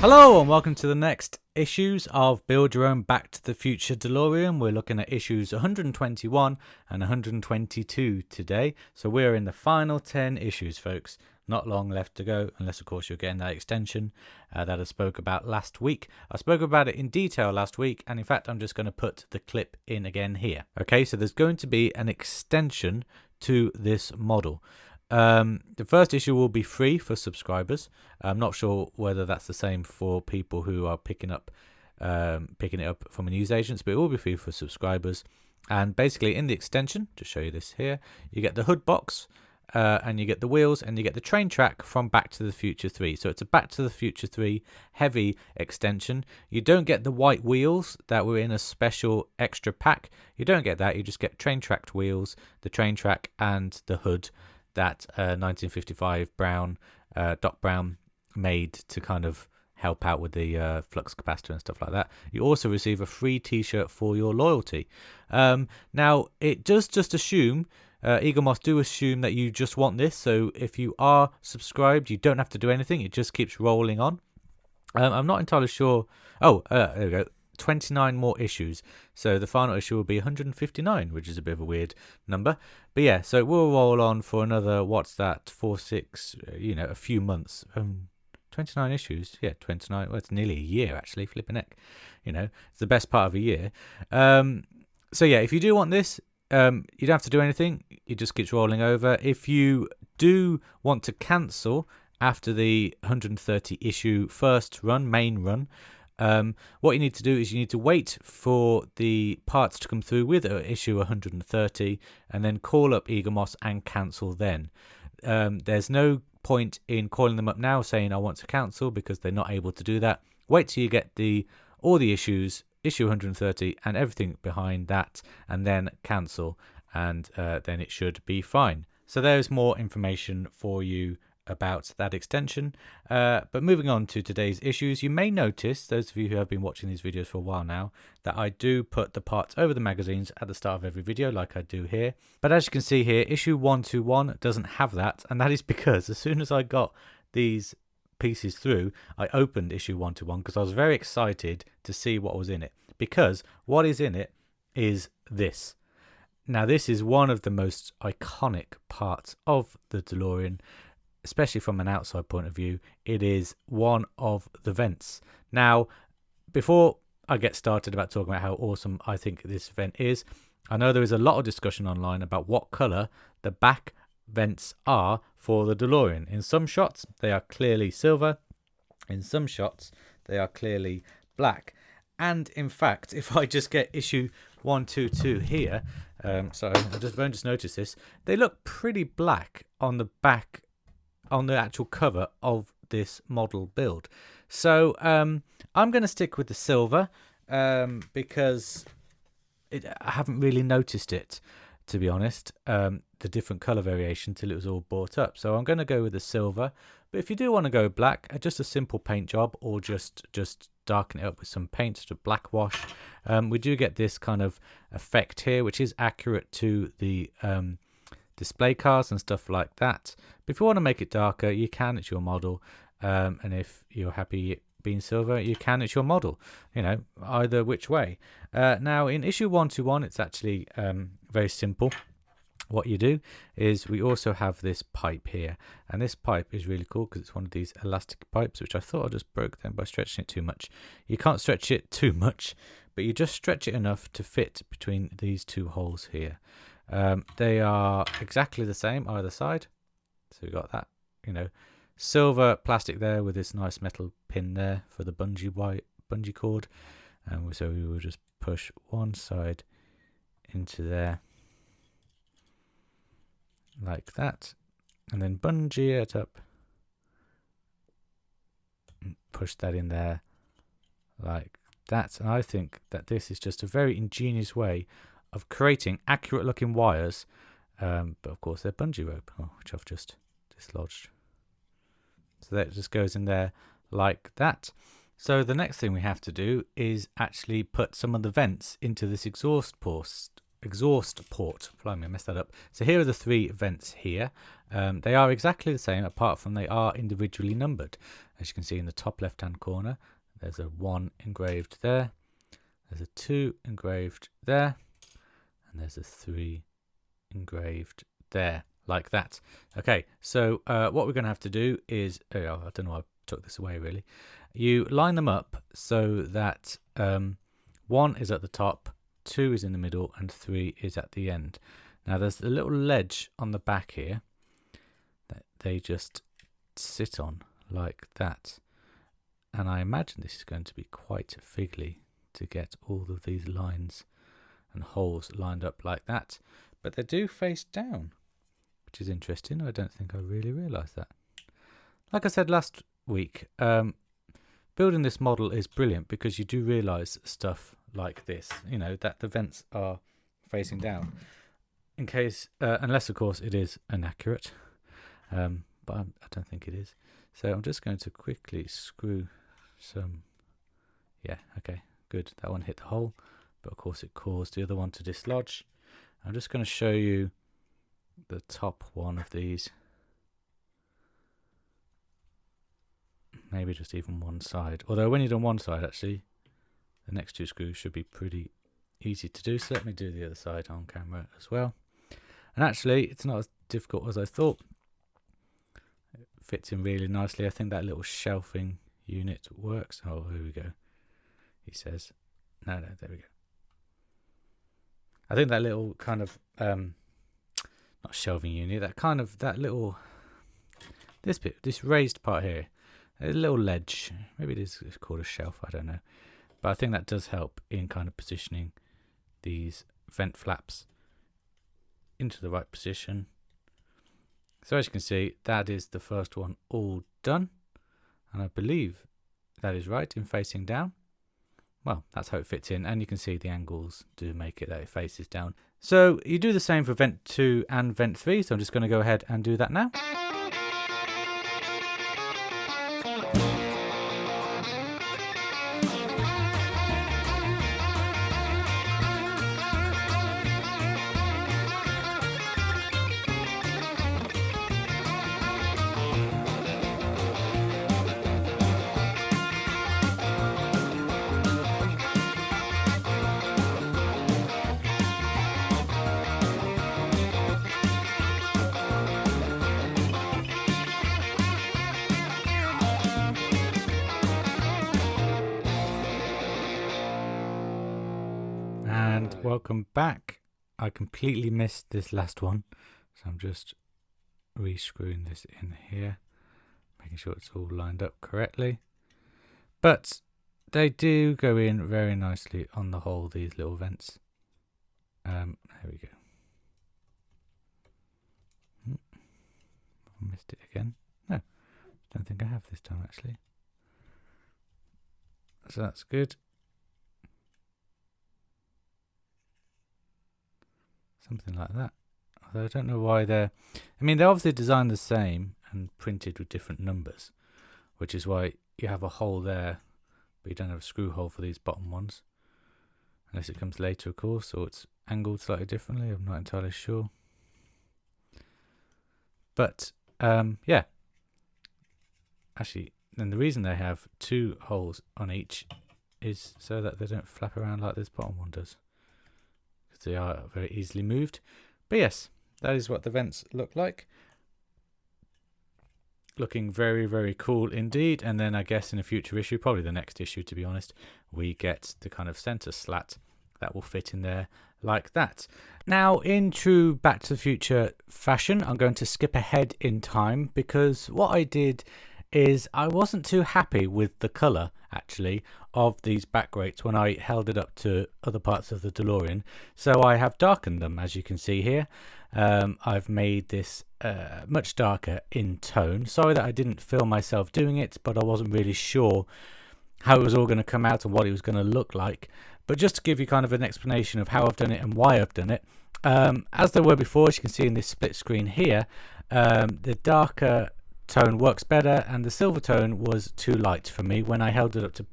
Hello and welcome to the next issues of Build Your Own Back to the Future DeLorean. We're looking at issues 121 and 122 today. So we're in the final 10 issues, folks. Not long left to go, unless of course you're getting that extension that I spoke about last week. I spoke about it in detail last week, and in fact I'm just going to put the clip in again here. Okay, so there's going to be an extension to this model. The first issue will be free for subscribers. I'm not sure whether that's the same for people who are picking it up from a newsagent, but it will be free for subscribers. And basically in the extension, to show you this here, you get the hood box, and you get the wheels, and you get the train track from Back to the Future 3. So it's a Back to the Future 3 heavy extension. You don't get the white wheels that were in a special extra pack. You don't get that. You just get train tracked wheels, the train track, and the hood that 1955 Doc Brown made to kind of help out with the flux capacitor and stuff like that. You also receive a free t-shirt for your loyalty. Now it does just assume, Eaglemoss do assume that you just want this, so if you are subscribed you don't have to do anything, it just keeps rolling on. I'm not entirely sure. There we go. 29 more issues, so the final issue will be 159, which is a bit of a weird number, but yeah, so it will roll on for another, what's that, 4-6, a few months. 29 issues, yeah, 29, well, it's nearly a year actually, flipping heck, it's the best part of a year. So yeah, if you do want this, you don't have to do anything, it just keeps rolling over. If you do want to cancel after the 130 issue first run, main run, what you need to do is you need to wait for the parts to come through with issue 130 and then call up Eaglemoss and cancel then. There's no point in calling them up now saying I want to cancel, because they're not able to do that. Wait till you get all the issues, issue 130 and everything behind that, and then cancel, and then it should be fine. So there's more information for you about that extension. But moving on to today's issues, you may notice, those of you who have been watching these videos for a while now, that I do put the parts over the magazines at the start of every video like I do here. But as you can see here, issue 121 doesn't have that, and that is because as soon as I got these pieces through, I opened issue 121 because I was very excited to see what was in it, because what is in it is this. Now this is one of the most iconic parts of the DeLorean, especially from an outside point of view. It is one of the vents. Now, before I get started about talking about how awesome I think this vent is, I know there is a lot of discussion online about what colour the back vents are for the DeLorean. In some shots, they are clearly silver. In some shots, they are clearly black. And in fact, if I just get issue 122 here, sorry, I just noticed this, they look pretty black on the back, on the actual cover of this model build. So I'm going to stick with the silver, because I haven't really noticed it, to be honest, the different color variation till it was all bought up. So I'm going to go with the silver. But if you do want to go black, just a simple paint job, or just darken it up with some paint, just a black wash, we do get this kind of effect here, which is accurate to the display cars and stuff like that. But if you want to make it darker, you can, it's your model. And if you're happy being silver, you can, it's your model, either which way. Now in issue 121, it's actually very simple. What you do is we also have this pipe here, and this pipe is really cool because it's one of these elastic pipes, which I thought I just broke then by stretching it too much. You can't stretch it too much, but you just stretch it enough to fit between these two holes here. They are exactly the same either side. So we've got that, silver plastic there with this nice metal pin there for the bungee cord. And so we will just push one side into there like that, and then bungee it up and push that in there like that. And I think that this is just a very ingenious way of creating accurate looking wires, but of course they're bungee rope, which I've just dislodged. So that just goes in there like that. So the next thing we have to do is actually put some of the vents into this exhaust exhaust port. Blimey, I messed that up. So here are the 3 vents here. They are exactly the same, apart from they are individually numbered. As you can see in the top left hand corner, there's a 1 engraved there, there's a 2 engraved there, and there's a 3 engraved there, like that. Okay, so what we're going to have to do is, I don't know why I took this away really. You line them up so that 1 is at the top, 2 is in the middle, and 3 is at the end. Now there's a little ledge on the back here that they just sit on like that. And I imagine this is going to be quite fiddly to get all of these lines and holes lined up like that. But they do face down, which is interesting. I don't think I really realised that. Like I said last week, building this model is brilliant because you do realise stuff like this, you know, that the vents are facing down. In case, unless of course it is inaccurate, but I don't think it is. So I'm just going to quickly screw some, yeah, okay, good. That one hit the hole, but of course it caused the other one to dislodge. I'm just going to show you the top one of these. Maybe just even one side. Although when you've done one side, actually, the next 2 screws should be pretty easy to do. So let me do the other side on camera as well. And actually, it's not as difficult as I thought. It fits in really nicely. I think that little shelving unit works. Oh, here we go. He says, no, there we go. I think that little kind of, not shelving unit, that little, this bit, this raised part here, a little ledge, maybe it's called a shelf, I don't know. But I think that does help in kind of positioning these vent flaps into the right position. So as you can see, that is the first one all done. And I believe that is right in facing down. Well, that's how it fits in, and you can see the angles do make it that it faces down. So you do the same for vent 2 and vent 3, so I'm just going to go ahead and do that now. And welcome back. I completely missed this last one, so I'm just re-screwing this in here, making sure it's all lined up correctly. But they do go in very nicely on the hole, these little vents. There we go. I missed it again. No, don't think I have this time actually. So that's good. Something like that. Although I don't know why they're, I mean, they're obviously designed the same and printed with different numbers, which is why you have a hole there, but you don't have a screw hole for these bottom ones. Unless it comes later, of course, or it's angled slightly differently. I'm not entirely sure. But, yeah. Actually, then the reason they have 2 holes on each is so that they don't flap around like this bottom one does. They are very easily moved. But yes, that is what the vents look like. Looking very, very cool indeed. And then I guess in a future issue, probably the next issue to be honest, we get the kind of center slat that will fit in there like that. Now, in true Back to the Future fashion, I'm going to skip ahead in time because what I did is I wasn't too happy with the colour actually of these back grates when I held it up to other parts of the DeLorean, so I have darkened them, as you can see here. I've made this much darker in tone. Sorry that I didn't film myself doing it, but I wasn't really sure how it was all going to come out and what it was going to look like. But just to give you kind of an explanation of how I've done it and why I've done it, as there were before, as you can see in this split screen here, the darker tone works better and the silver tone was too light for me when I held it up to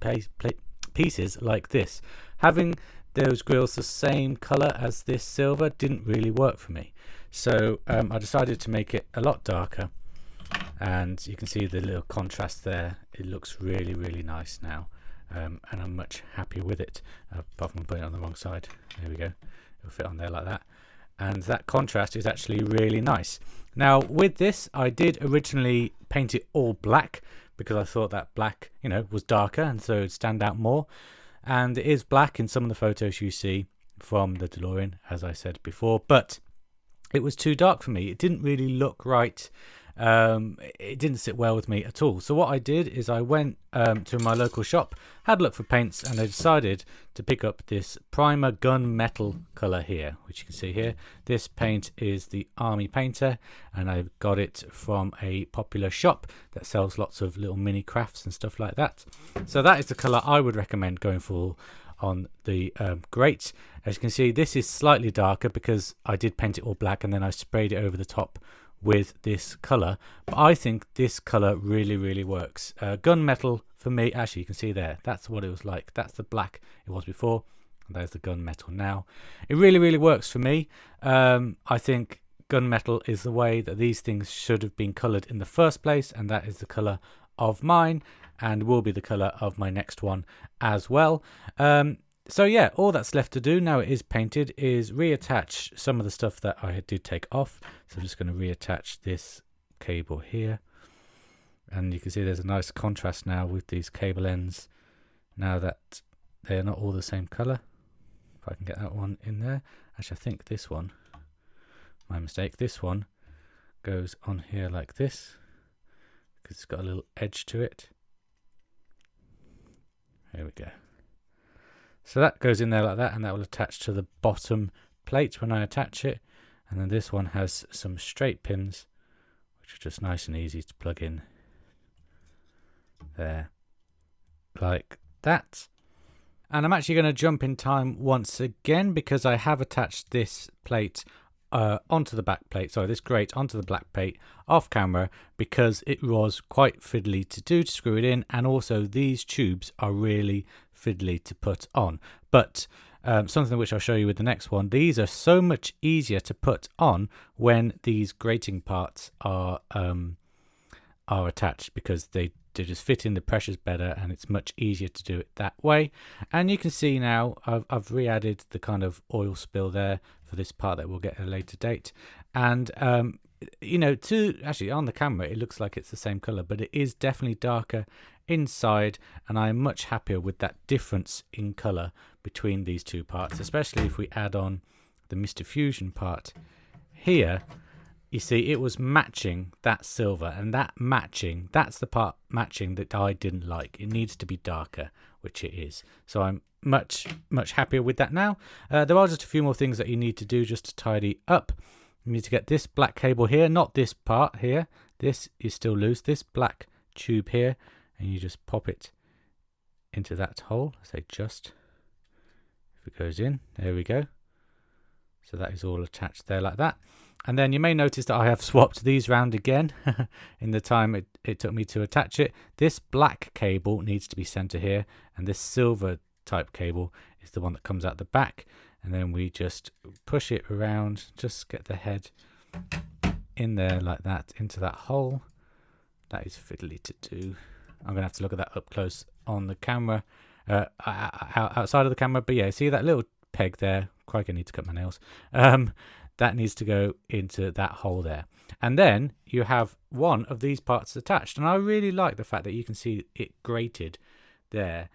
pieces like this. Having those grills the same color as this silver didn't really work for me. So I decided to make it a lot darker, and you can see the little contrast there. It looks really, really nice now, and I'm much happier with it, apart from putting it on the wrong side. There we go, it'll fit on there like that, and that contrast is actually really nice. Now with this, I did originally paint it all black because I thought that black, you know, was darker and so it'd stand out more, and it is black in some of the photos you see from the Delorean, as I said before, but it was too dark for me. It didn't really look right. It didn't sit well with me at all. So what I did is I went to my local shop, had a look for paints, and I decided to pick up this primer gunmetal color here, which you can see here. This paint is the Army Painter, and I got it from a popular shop that sells lots of little mini crafts and stuff like that. So that is the color I would recommend going for on the grate. As you can see, this is slightly darker because I did paint it all black and then I sprayed it over the top with this color, but I think this color really, really works. Gunmetal for me, actually you can see there, that's what it was like. That's the black it was before, and there's the gunmetal now. It really, really works for me. I think gunmetal is the way that these things should have been colored in the first place, and that is the color of mine and will be the color of my next one as well. So yeah, all that's left to do now it is painted is reattach some of the stuff that I did take off. So I'm just going to reattach this cable here, and you can see there's a nice contrast now with these cable ends now that they are not all the same color. If I can get that one in there. Actually, I think this one, my mistake, this one goes on here like this because it's got a little edge to it. There we go. So that goes in there like that, and that will attach to the bottom plate when I attach it. And then this one has some straight pins, which are just nice and easy to plug in there, like that. And I'm actually going to jump in time once again because I have attached this plate onto the back plate, sorry, this grate onto the black plate off camera because it was quite fiddly to do, to screw it in, and also these tubes are really fiddly to put on. But something which I'll show you with the next one, these are so much easier to put on when these grating parts are attached, because they just fit in the pressures better, and it's much easier to do it that way. And you can see now I've re-added the kind of oil spill there for this part that we'll get at a later date. And you know, actually on the camera it looks like it's the same color, but it is definitely darker inside, and I'm much happier with that difference in color between these two parts, especially if we add on the Mr. Fusion part here. You see, it was matching that silver, and that's the part matching that I didn't like. It needs to be darker, which it is. So I'm much happier with that now. There are just a few more things that you need to do just to tidy up. You need to get this black cable here, not this part here. This is still loose. This black tube here, and you just pop it into that hole. I say just. If it goes in, there we go. So that is all attached there like that. And then you may notice that I have swapped these round again in the time it took me to attach it. This black cable needs to be center here, and this silver type cable is the one that comes out the back. And then we just push it around, just get the head in there like that, into that hole. That is fiddly to do. I'm gonna have to look at that up close on the camera, outside of the camera. But yeah, see that little peg there? Crikey, I need to cut my nails. That needs to go into that hole there. And then you have one of these parts attached. And I really like the fact that you can see it grated there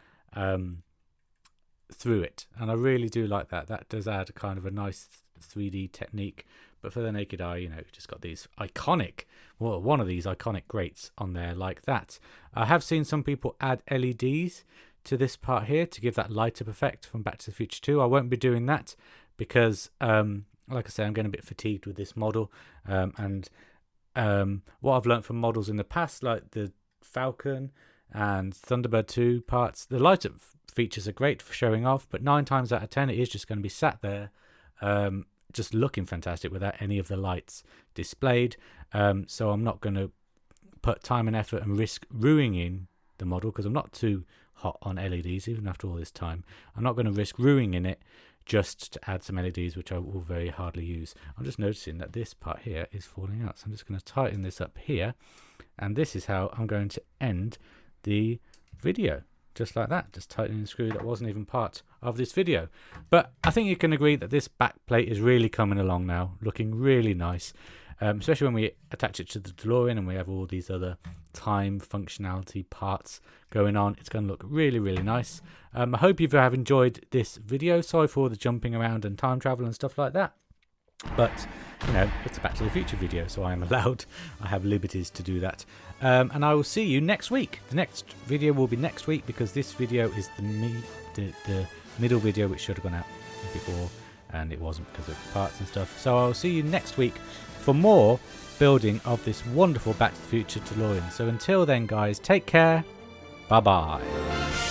through it. And I really do like that. That does add kind of a nice 3D technique. But for the naked eye, you know, you've just got these iconic, well, one of these iconic grates on there like that. I have seen some people add LEDs to this part here to give that light up effect from Back to the Future 2. I won't be doing that because like I say, I'm getting a bit fatigued with this model, and what I've learned from models in the past, like the Falcon and Thunderbird 2 parts, the light up features are great for showing off, but 9 times out of 10 it is just going to be sat there just looking fantastic without any of the lights displayed. So I'm not going to put time and effort and risk ruining the model, because I'm not too hot on LEDs even after all this time. I'm not going to risk ruining it just to add some LEDs, which I will very hardly use. I'm just noticing that this part here is falling out, so I'm just going to tighten this up here, and this is how I'm going to end the video, just like that, just tightening the screw that wasn't even part of this video. But I think you can agree that this back plate is really coming along now, looking really nice, especially when we attach it to the DeLorean and we have all these other time functionality parts going on. It's going to look really, really nice. I hope you have enjoyed this video. Sorry for all the jumping around and time travel and stuff like that, but you know, it's a Back to the Future video, so I am allowed. I have liberties to do that. And I will see you next week. The next video will be next week, because this video is the middle video, which should have gone out before, and it wasn't because of parts and stuff. So I will see you next week for more building of this wonderful Back to the Future DeLorean. So until then, guys, take care. Bye bye.